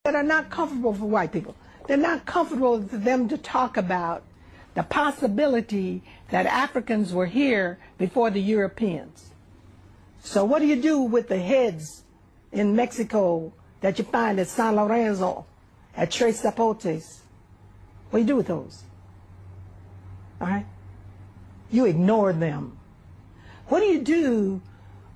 that are not comfortable for white people. They're not comfortable for them to talk about the possibility that Africans were here before the Europeans. So what do you do with the heads in Mexico that you find at San Lorenzo, at Tres Zapotes? What do you do with those? All right? You ignore them. What do you do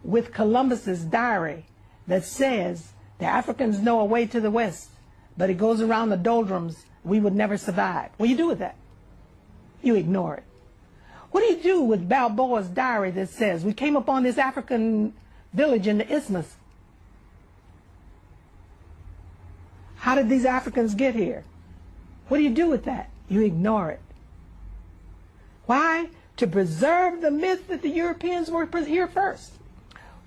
with Columbus's diary that says the Africans know a way to the west, but it goes around the doldrums, we would never survive? What do you do with that? You ignore it. What do you do with Balboa's diary that says we came upon this African village in the isthmus? How did these Africans get here? What do you do with that? You ignore it. Why? To preserve the myth that the Europeans were here first.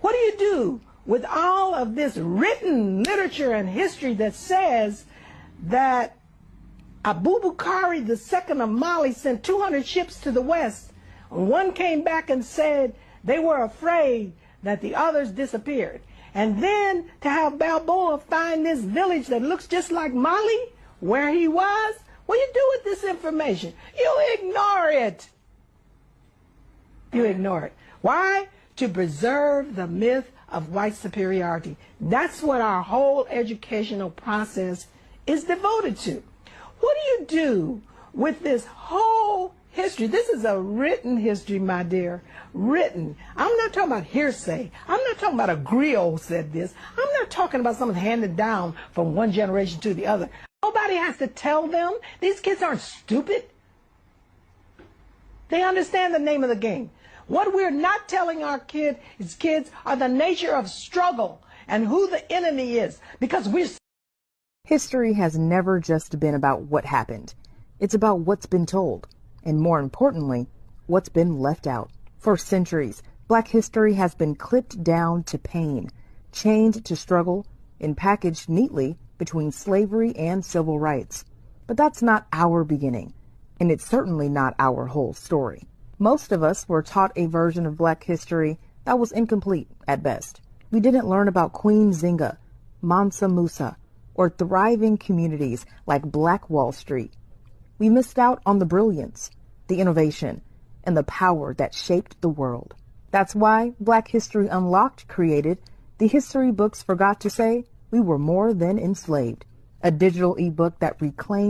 What do you do with all of this written literature and history that says that Abubakar II of Mali sent 200 ships to the west? One came back and said they were afraid that the others disappeared. And then to have Balboa find this village that looks just like Mali, where he was, what do you do with this information? You ignore it. You ignore it. Why? To preserve the myth of white superiority. That's what our whole educational process is devoted to. What do you do with this whole history? This is a written history, my dear. Written. I'm not talking about hearsay. I'm not talking about a griot said this. I'm not talking about something handed down from one generation to the other. Nobody has to tell them. These kids aren't stupid. They understand the name of the game. What we're not telling our kids are the nature of struggle and who the enemy is, because we're... History has never just been about what happened. It's about what's been told, and more importantly, what's been left out. For centuries, Black history has been clipped down to pain, chained to struggle, and packaged neatly between slavery and civil rights. But that's not our beginning, and it's certainly not our whole story. Most of us were taught a version of Black history that was incomplete at best. We didn't learn about Queen Zinga, Mansa Musa, or thriving communities like Black Wall Street. We missed out on the brilliance, the innovation, and the power that shaped the world. That's why Black History Unlocked created The History Books Forgot to Say We Were More Than Enslaved, a digital ebook that reclaimed